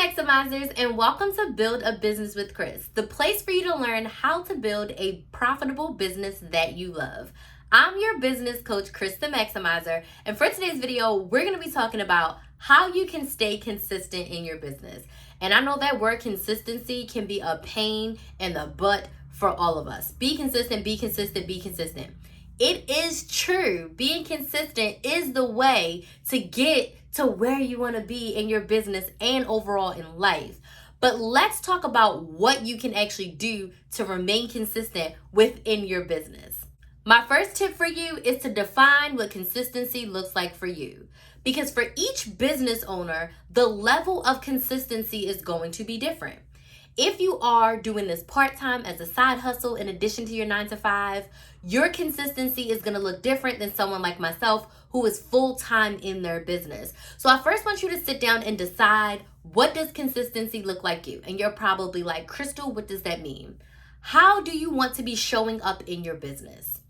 Maximizers, and welcome to Build a Business with Chris, the place for you to learn how to build a profitable business that you love. I'm your business coach, Chris the Maximizer, and for today's video, we're going to be talking about how you can stay consistent in your business. And I know that word consistency can be a pain in the butt for all of us. Be consistent, be consistent, be consistent. It is true. Being consistent is the way to get to where you want to be in your business and overall in life. But let's talk about what you can actually do to remain consistent within your business. My first tip for you is to define what consistency looks like for you. Because for each business owner, the level of consistency is going to be different. If you are doing this part-time as a side hustle in addition to your 9-to-5, your consistency is going to look different than someone like myself who is full-time in their business. So I first want you to sit down and decide, what does consistency look like you? And you're probably like, Crystal, what does that mean? How do you want to be showing up in your business?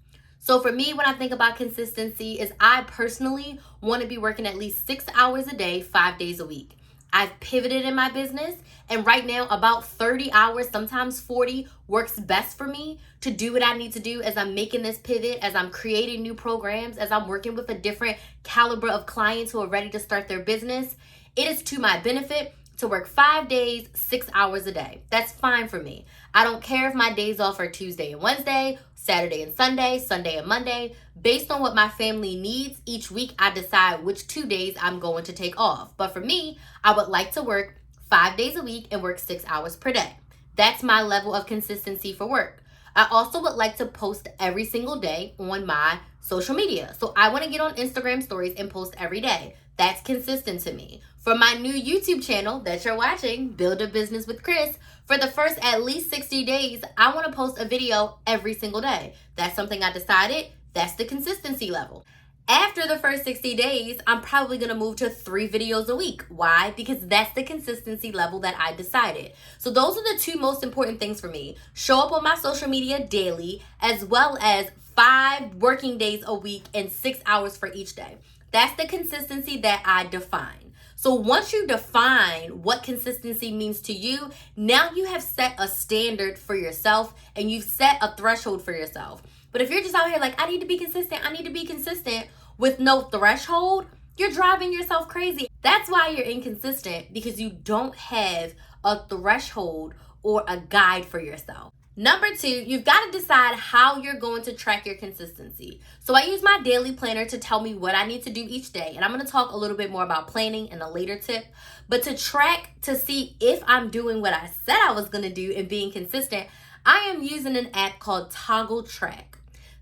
So for me, when I think about consistency, is I personally want to be working at least 6 hours a day, 5 days a week. I've pivoted in my business, and right now about 30 hours, sometimes 40, works best for me to do what I need to do as I'm making this pivot, as I'm creating new programs, as I'm working with a different caliber of clients who are ready to start their business. It is to my benefit to work 5 days, 6 hours a day. That's fine for me. I don't care if my days off are Tuesday and Wednesday, Saturday and Sunday, Sunday and Monday. Based on what my family needs, each week I decide which 2 days I'm going to take off. But for me, I would like to work 5 days a week and work 6 hours per day. That's my level of consistency for work. I also would like to post every single day on my social media. So I want to get on Instagram stories and post every day. That's consistent to me. For my new YouTube channel that you're watching, Build a Business with Chris, for the first at least 60 days, I want to post a video every single day. That's something I decided. That's the consistency level. After the first 60 days, I'm probably going to move to 3 videos a week. Why? Because that's the consistency level that I decided. So those are the 2 most important things for me. Show up on my social media daily, as well as 5 working days a week and 6 hours for each day. That's the consistency that I define. So once you define what consistency means to you, now you have set a standard for yourself and you've set a threshold for yourself. But if you're just out here like, I need to be consistent with no threshold, you're driving yourself crazy. That's why you're inconsistent, because you don't have a threshold or a guide for yourself. Number 2, you've got to decide how you're going to track your consistency. So I use my daily planner to tell me what I need to do each day. And I'm going to talk a little bit more about planning in a later tip. But to track, to see if I'm doing what I said I was going to do and being consistent, I am using an app called Toggle Track.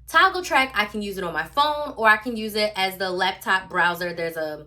Toggle Track, I can use it on my phone, or I can use it as the laptop browser. There's a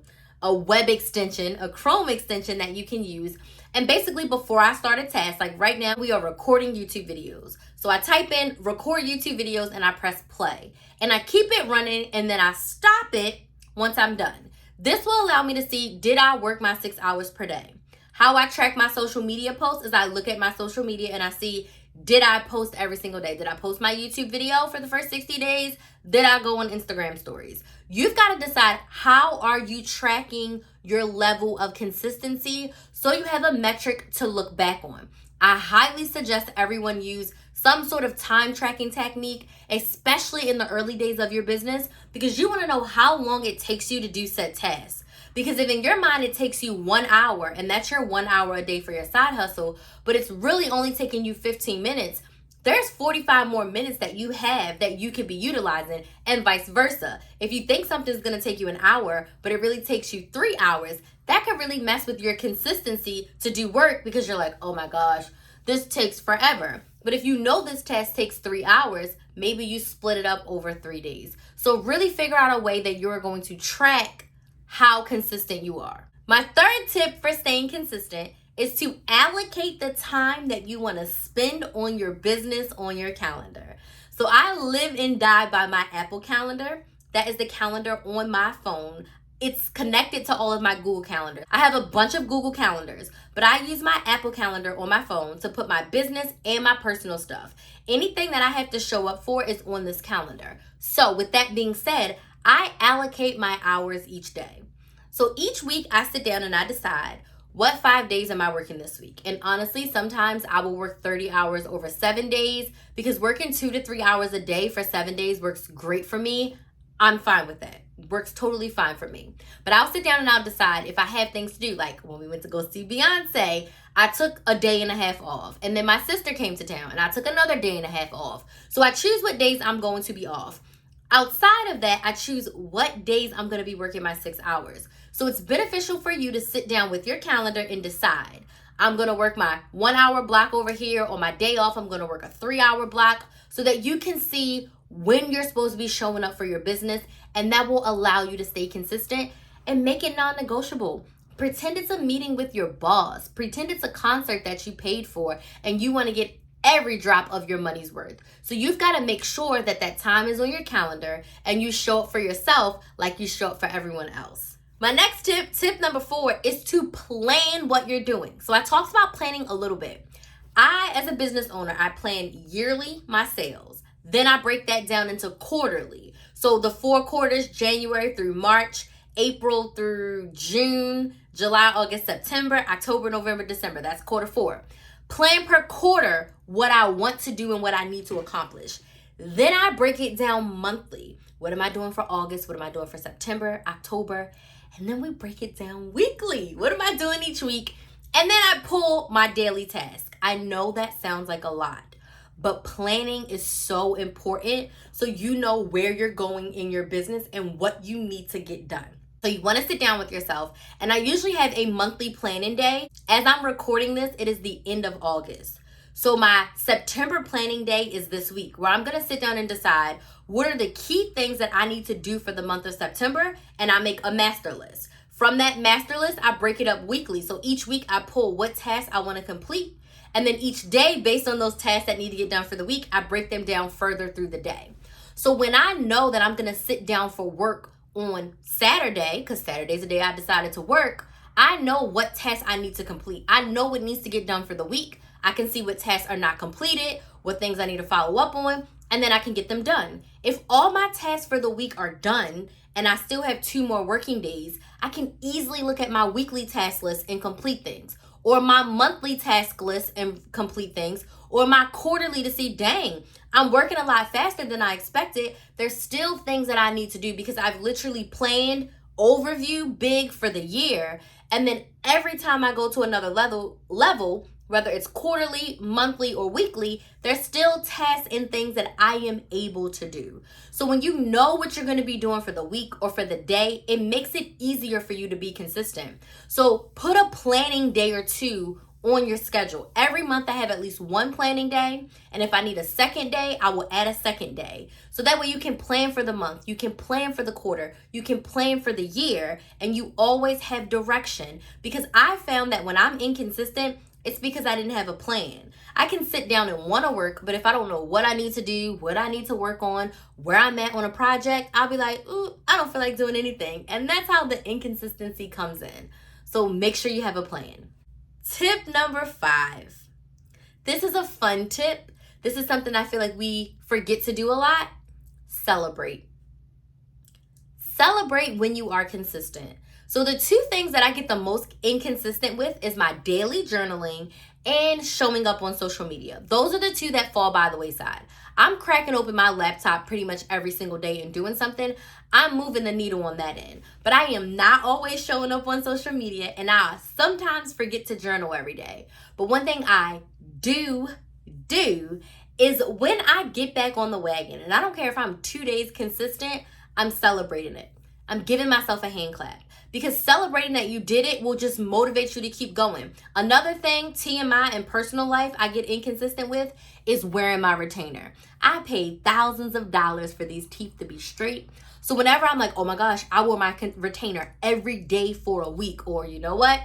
web extension, a Chrome extension that you can use. And basically, before I start a task, like right now, we are recording YouTube videos. So I type in record YouTube videos and I press play. And I keep it running and then I stop it once I'm done. This will allow me to see, did I work my 6 hours per day? How I track my social media posts is I look at my social media and I see, did I post every single day? Did I post my YouTube video for the first 60 days? Did I go on Instagram stories? You've got to decide, how are you tracking your level of consistency so you have a metric to look back on. I highly suggest everyone use some sort of time tracking technique, especially in the early days of your business, because you want to know how long it takes you to do said tasks. Because if in your mind it takes you 1 hour, and that's your 1 hour a day for your side hustle, but it's really only taking you 15 minutes, there's 45 more minutes that you have that you could be utilizing, and vice versa. If you think something's going to take you an hour, but it really takes you 3 hours, that could really mess with your consistency to do work, because you're like, oh my gosh, this takes forever. But if you know this task takes 3 hours, maybe you split it up over 3 days. So really figure out a way that you're going to track how consistent you are. My third tip for staying consistent is to allocate the time that you want to spend on your business on your calendar. So I live and die by my Apple Calendar. That is the calendar on my phone. It's connected to all of my Google Calendar. I have a bunch of Google Calendars, but I use my Apple Calendar on my phone to put my business and my personal stuff. Anything that I have to show up for is on this calendar. So with that being said, I allocate my hours each day. So each week I sit down and I decide, what 5 days am I working this week? And honestly, sometimes I will work 30 hours over 7 days because working 2 to 3 hours a day for 7 days works great for me. I'm fine with that. Works totally fine for me. But I'll sit down and I'll decide if I have things to do. Like when we went to go see Beyonce, I took a day and a half off. And then my sister came to town and I took another day and a half off. So I choose what days I'm going to be off. Outside of that, I choose what days I'm going to be working my 6 hours. So it's beneficial for you to sit down with your calendar and decide, I'm going to work my 1 hour block over here. On my day off, I'm going to work a 3 hour block so that you can see when you're supposed to be showing up for your business. And that will allow you to stay consistent and make it non-negotiable. Pretend it's a meeting with your boss. Pretend it's a concert that you paid for and you want to get every drop of your money's worth. So you've got to make sure that that time is on your calendar and you show up for yourself like you show up for everyone else. My next tip number 4, is to plan what you're doing. So I talked about planning a little bit. As a business owner, I plan yearly my sales. Then I break that down into quarterly. So the 4 quarters, January through March, April through June, July, August, September, October, November, December. That's quarter 4. Plan per quarter what I want to do and what I need to accomplish. Then I break it down monthly. What am I doing for August? What am I doing for September, October? And then we break it down weekly. What am I doing each week? And then I pull my daily task. I know that sounds like a lot, but planning is so important so you know where you're going in your business and what you need to get done. So you want to sit down with yourself, and I usually have a monthly planning day. As I'm recording this, it is the end of August. So my September planning day is this week, where I'm going to sit down and decide what are the key things that I need to do for the month of September, and I make a master list. From that master list, I break it up weekly. So each week I pull what tasks I want to complete, and then each day, based on those tasks that need to get done for the week, I break them down further through the day. So when I know that I'm going to sit down for work on Saturday, because Saturday's the day I decided to work, I know what tasks I need to complete. I know what needs to get done for the week. I can see what tasks are not completed, what things I need to follow up on, and then I can get them done. If all my tasks for the week are done and I still have 2 more working days, I can easily look at my weekly task list and complete things, or my monthly task list and complete things, or my quarterly to see, dang, I'm working a lot faster than I expected. There's still things that I need to do because I've literally planned overview big for the year. And then every time I go to another level, whether it's quarterly, monthly, or weekly, there's still tasks and things that I am able to do. So when you know what you're going to be doing for the week or for the day, it makes it easier for you to be consistent. So put a planning day or 2 on your schedule. Every month I have at least 1 planning day, and if I need a second day, I will add a second day. So that way you can plan for the month, you can plan for the quarter, you can plan for the year, and you always have direction. Because I found that when I'm inconsistent, it's because I didn't have a plan. I can sit down and want to work, but if I don't know what I need to do, what I need to work on, where I'm at on a project, I'll be like, ooh, I don't feel like doing anything. And that's how the inconsistency comes in. So make sure you have a plan. Tip number 5. This is a fun tip. This is something I feel like we forget to do a lot. Celebrate. Celebrate when you are consistent. So the 2 things that I get the most inconsistent with is my daily journaling and showing up on social media. Those are the 2 that fall by the wayside. I'm cracking open my laptop pretty much every single day and doing something. I'm moving the needle on that end. But I am not always showing up on social media, and I sometimes forget to journal every day. But one thing I do is when I get back on the wagon, and I don't care if I'm 2 days consistent, I'm celebrating it. I'm giving myself a hand clap. Because celebrating that you did it will just motivate you to keep going. Another thing, TMI in personal life, I get inconsistent with is wearing my retainer. I paid thousands of dollars for these teeth to be straight. So whenever I'm like, oh my gosh, I wore my retainer every day for a week. Or you know what?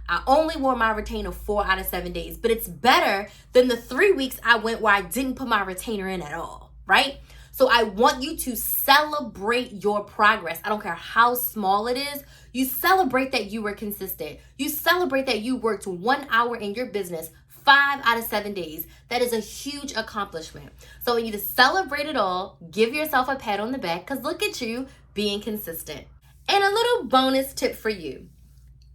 I only wore my retainer 4 out of 7 days. But it's better than the 3 weeks I went where I didn't put my retainer in at all, right? So I want you to celebrate your progress. I don't care how small it is. You celebrate that you were consistent. You celebrate that you worked 1 hour in your business 5 out of 7 days. That is a huge accomplishment. So I want you to celebrate it all. Give yourself a pat on the back because look at you being consistent. And a little bonus tip for you.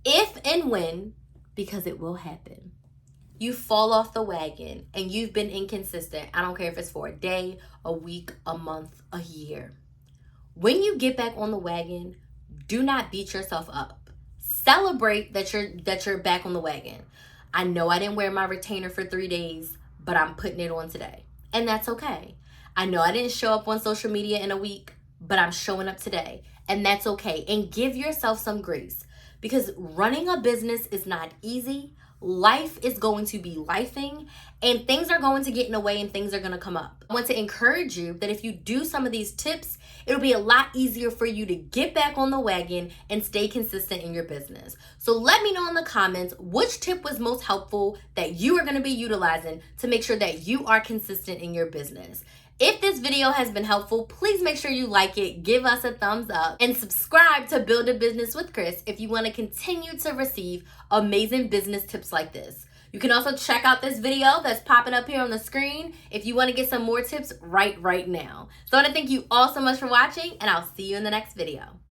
If and when because it will happen. You fall off the wagon and you've been inconsistent. I don't care if it's for a day, a week, a month, a year. When you get back on the wagon, do not beat yourself up. Celebrate that you're back on the wagon. I know I didn't wear my retainer for 3 days, but I'm putting it on today. And that's okay. I know I didn't show up on social media in a week, but I'm showing up today. And that's okay. And give yourself some grace, because running a business is not easy. Life is going to be lifing, and things are going to get in the way and things are going to come up. I want to encourage you that if you do some of these tips, it'll be a lot easier for you to get back on the wagon and stay consistent in your business. So let me know in the comments which tip was most helpful that you are going to be utilizing to make sure that you are consistent in your business. If this video has been helpful, please make sure you like it, give us a thumbs up, and subscribe to Build a Business with Chris if you want to continue to receive amazing business tips like this. You can also check out this video that's popping up here on the screen if you want to get some more tips right now. So I want to thank you all so much for watching, and I'll see you in the next video.